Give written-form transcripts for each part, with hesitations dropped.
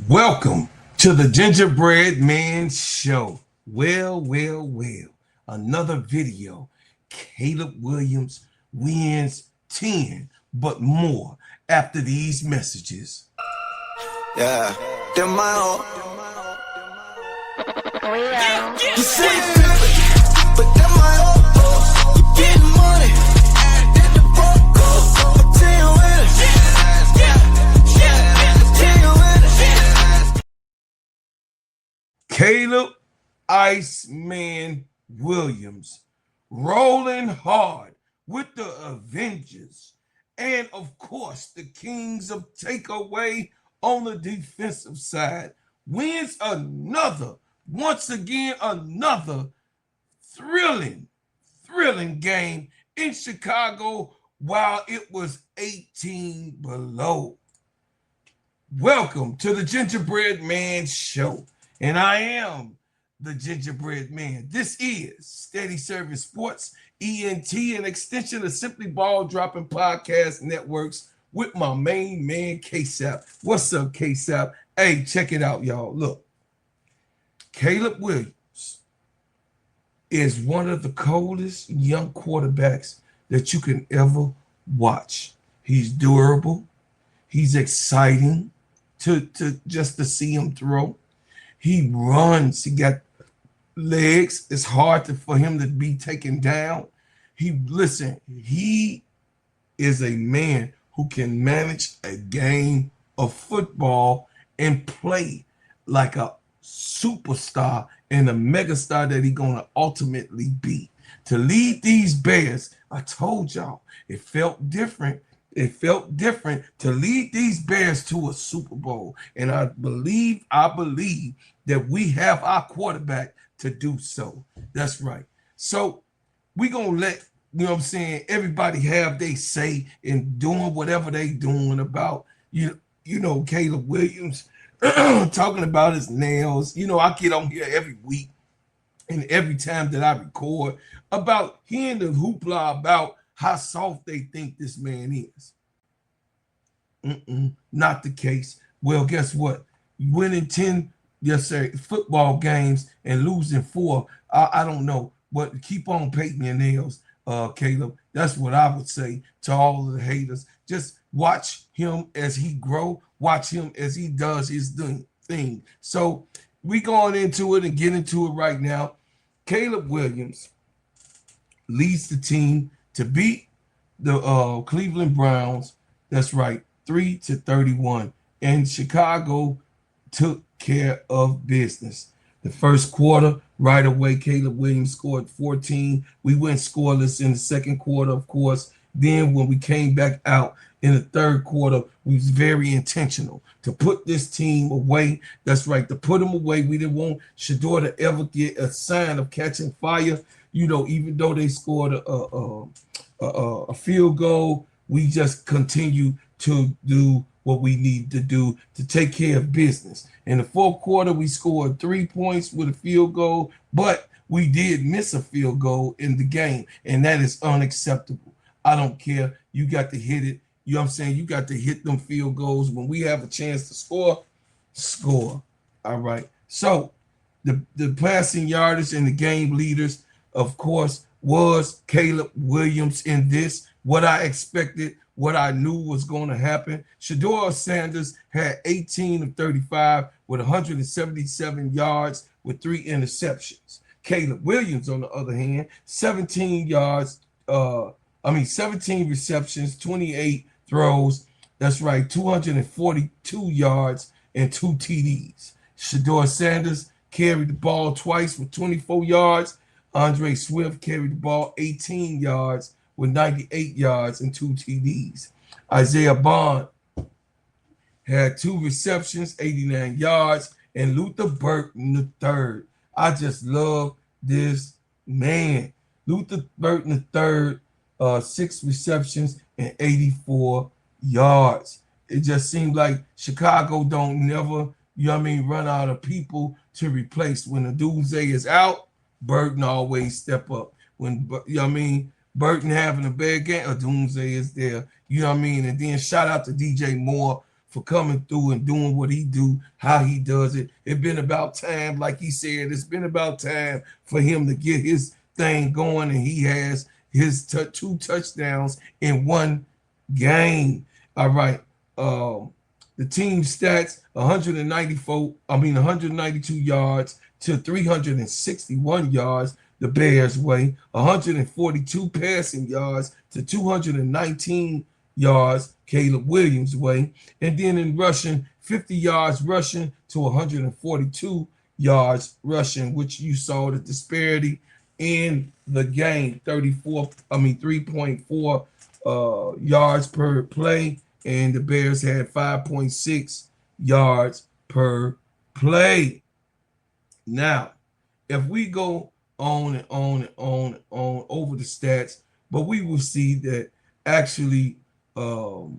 Welcome to the Gingerbread Man Show. Well. Another video. Caleb Williams wins 10, but more after these messages. Yeah, they're my own. You say flip, but they're my own. You getting money, then the broke go. I'm telling you Caleb Iceman Williams rolling hard with the Avengers. And of course, the Kings of Takeaway on the defensive side wins once again, another thrilling game in Chicago while it was 18 below. Welcome to the Gingerbread Man Show. And I am the Gingerbread Man. This is STEADYSERV Sports, ENT, an extension of Simply Ball Dropping Podcast Networks with my main man, KEYSHA. What's up, KEYSHA? Hey, check it out, y'all. Look, Caleb Williams is one of the coldest young quarterbacks that you can ever watch. He's durable. He's exciting to just to see him throw. He runs. He got legs. It's hard for him to be taken down. He is a man who can manage a game of football and play like a superstar and a megastar that he's going to ultimately be. To lead these Bears, I told y'all, it felt different. It felt different to lead these Bears to a Super Bowl. And I believe that we have our quarterback to do so. That's right. So we're going to let, everybody have they say in doing whatever they doing about, Caleb Williams talking about his nails. I get on here every week and every time that I record about hearing the hoopla about how soft they think this man is. Not the case. Well, guess what? Winning 10 football games and losing 4, I don't know. But keep on painting your nails, Caleb. That's what I would say to all of the haters. Just watch him as he grow. Watch him as he does his thing. So we going into it and get into it right now. Caleb Williams leads the team to beat the Cleveland Browns. That's right, 3-31. And Chicago took care of business. The first quarter, right away, Caleb Williams scored 14. We went scoreless in the second quarter, of course. Then when we came back out in the third quarter, we was very intentional to put this team away. That's right, to put them away. We didn't want Shedeur to ever get a sign of catching fire. Even though they scored a field goal, we just continue to do what we need to do to take care of business. In the fourth quarter, we scored 3 points with a field goal, but we did miss a field goal in the game, and that is unacceptable. I don't care. You got to hit it. You know what I'm saying? You got to hit them field goals. When we have a chance to score. All right. So the passing yardage and the game leaders, of course, was Caleb Williams in this. What I expected, what I knew was going to happen. Shedeur Sanders had 18 of 35 with 177 yards with 3 interceptions. Caleb Williams, on the other hand, 17 receptions, 28 throws. That's right, 242 yards and 2 TDs. Shedeur Sanders carried the ball twice with 24 yards. Andre Swift carried the ball 18 yards with 98 yards and 2 TDs. Isaiah Bond had 2 receptions, 89 yards, and Luther Burton III. I just love this man. Luther Burton III, 6 receptions and 84 yards. It just seemed like Chicago don't never, run out of people to replace. When the doomsday is out, Burton always step up. When, Burton having a bad game, a doomsday is there. And then shout out to DJ Moore for coming through and doing what he do, how he does it. It's been about time, like he said, it's been about time for him to get his thing going, and he has his 2 touchdowns in 1 game. All right. The team stats: 192 yards to 361 yards the Bears way, 142 passing yards to 219 yards Caleb Williams way, and then in rushing, 50 yards rushing to 142 yards rushing, which you saw the disparity in the game. 3.4 yards per play, and the Bears had 5.6 yards per play. Now, if we go on and on and on and on over the stats, but we will see that actually the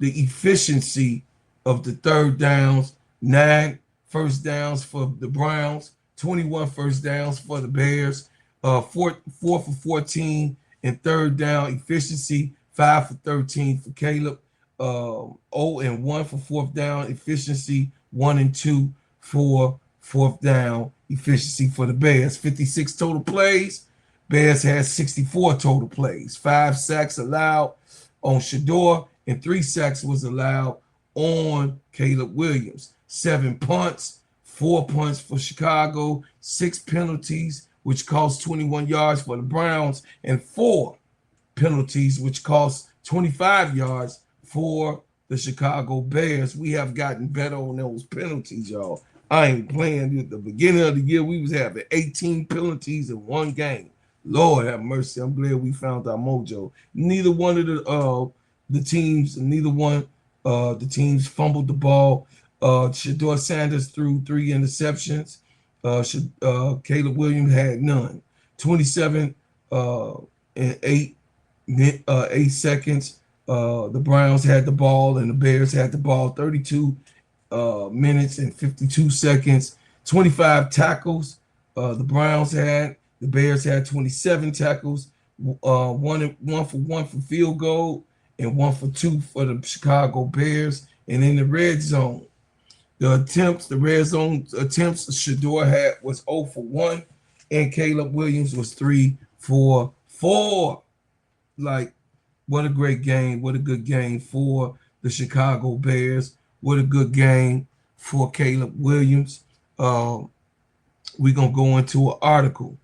efficiency of the 3rd downs, 9 first downs for the Browns, 21 first downs for the Bears, 4 for 14 in 3rd down efficiency, 5 for 13 for Caleb, 0 and 1 for 4th down efficiency, 1 and 2 for 4th down efficiency for the Bears. 56 total plays. Bears had 64 total plays. 5 sacks allowed on Shador, and 3 sacks was allowed on Caleb Williams. 7 punts, 4 punts for Chicago, 6 penalties, which cost 21 yards for the Browns, and 4 penalties, which cost 25 yards for the Chicago Bears. We have gotten better on those penalties, y'all. I ain't playing. At the beginning of the year, we was having 18 penalties in 1 game. Lord have mercy. I'm glad we found our mojo. Neither one of the teams fumbled the ball. Shador Sanders threw 3 interceptions. Caleb Williams had none. 27 and 8 seconds. The Browns had the ball and the Bears had the ball. 32 minutes and 52 seconds. 25 tackles the Browns had. The Bears had 27 tackles. 1 for field goal and 1 for 2 for the Chicago Bears. And in the red zone, the red zone attempts Shador had was 0 for 1, and Caleb Williams was 3 for 4. Like, what a great game. What a good game for the Chicago Bears. What a good game for Caleb Williams. We're going to go into an article.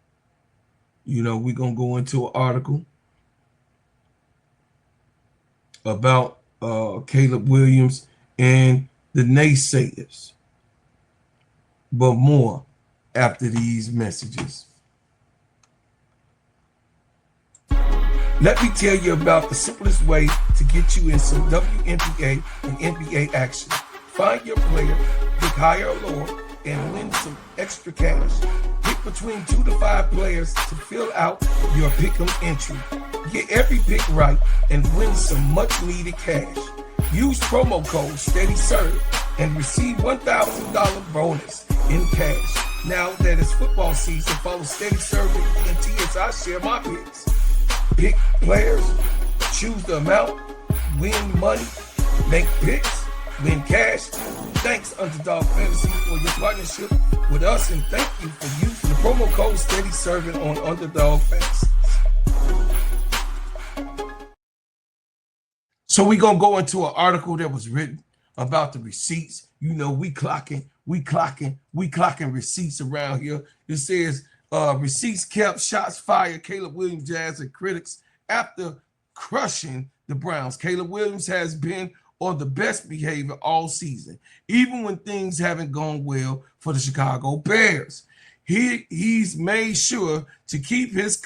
We're going to go into an article about Caleb Williams and the naysayers. But more after these messages. Let me tell you about the simplest way to get you in some WNBA and NBA action. Find your player, pick higher or lower, and win some extra cash. Pick between 2 to 5 players to fill out your pick'em entry. Get every pick right and win some much-needed cash. Use promo code STEADYSERV and receive $1,000 bonus in cash. Now that it's football season, follow STEADYSERV and ENT as I share my picks. Pick players, choose the amount, win money, make picks, win cash. Thanks, Underdog Fantasy, for your partnership with us, and thank you for using the promo code STEADYSERV on Underdog Fantasy. So we're going to go into an article that was written about the receipts. We clocking receipts around here. It says, receipts kept, shots fired, Caleb Williams Jazz and critics after crushing the Browns. Caleb Williams has been on the best behavior all season, even when things haven't gone well for the Chicago Bears. He's made sure to keep his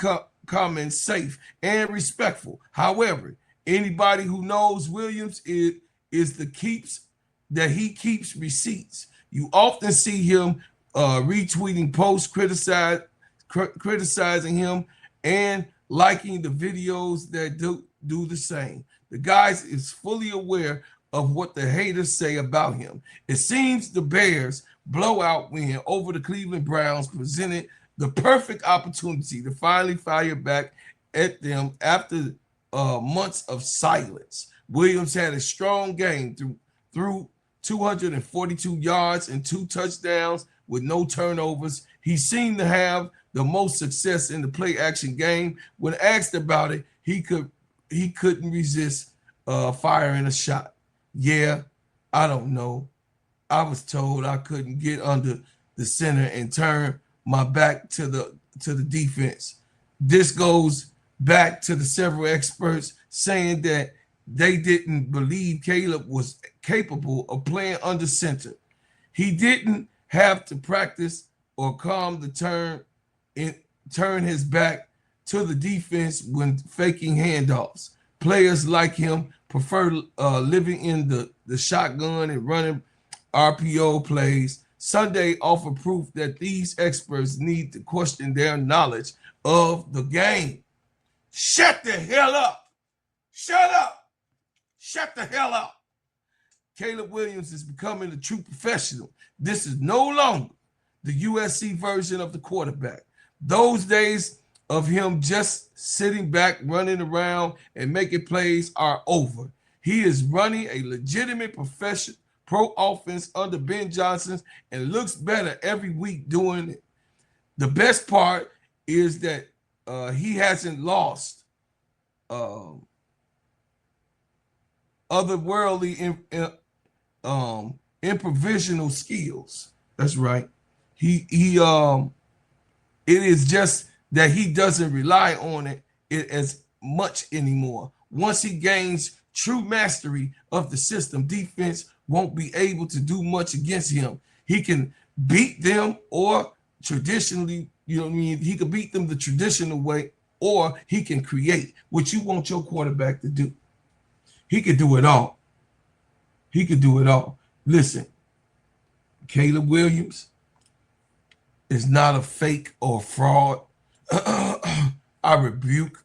comments safe and respectful. However, anybody who knows Williams is the he keeps receipts. You often see him retweeting posts, criticizing him, and liking the videos that do the same. The guy is fully aware of what the haters say about him. It seems the Bears' blowout win over the Cleveland Browns presented the perfect opportunity to finally fire back at them after months of silence. Williams had a strong game through 242 yards and 2 touchdowns with no turnovers. He seemed to have the most success in the play action game. When asked about it, he couldn't resist firing a shot. Yeah, I don't know. I was told I couldn't get under the center and turn my back to the defense. This goes back to the several experts saying that they didn't believe Caleb was capable of playing under center. He didn't have to practice or calm the turn his back to the defense when faking handoffs. Players like him prefer living in the shotgun and running RPO plays. Sunday offered proof that these experts need to question their knowledge of the game. Shut the hell up. Shut up. Shut the hell up. Caleb Williams is becoming a true professional. This is no longer the USC version of the quarterback. Those days of him just sitting back, running around, and making plays are over. He is running a legitimate professional pro offense under Ben Johnson and looks better every week doing it. The best part is that he hasn't lost otherworldly improvisational skills. That's right. It is just that he doesn't rely on it as much anymore. Once he gains true mastery of the system, defense won't be able to do much against him. He can beat them or traditionally, you know what I mean? He can beat them the traditional way, or he can create what you want your quarterback to do. He could do it all. He could do it all. Listen, Caleb Williams is not a fake or fraud. I rebuke.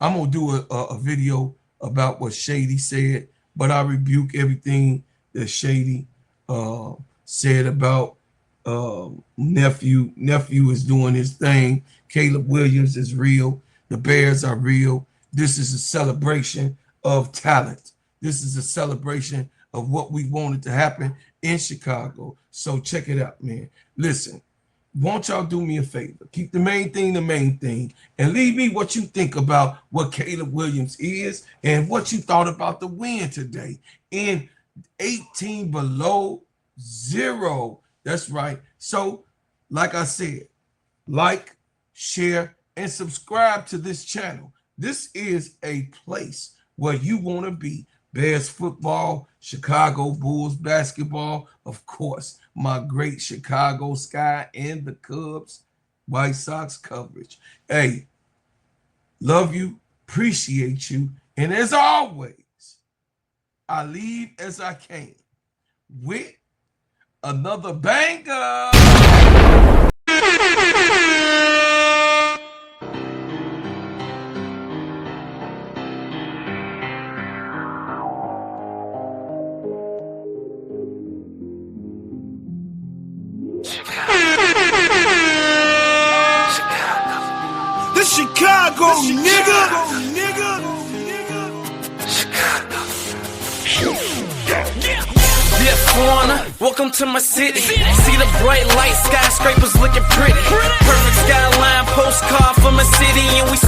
I'm going to do a video about what Shady said, but I rebuke everything that Shady said about nephew. Nephew is doing his thing. Caleb Williams is real. The Bears are real. This is a celebration of talent. This is a celebration of what we wanted to happen in Chicago. So check it out, man. Listen, won't y'all do me a favor? Keep the main thing, and leave me what you think about what Caleb Williams is and what you thought about the win today in 18 below 0. That's right. So, like I said, like, share, and subscribe to this channel. This is a place where you want to be. Bears football, Chicago Bulls basketball, of course, my great Chicago Sky and the Cubs White Sox coverage. Hey, love you, appreciate you, and as always, I leave as I came with another banger. Chicago, nigga. Yeah, foreigner, welcome to my city. See the bright light, skyscrapers looking pretty. Perfect skyline, postcard from a city, and we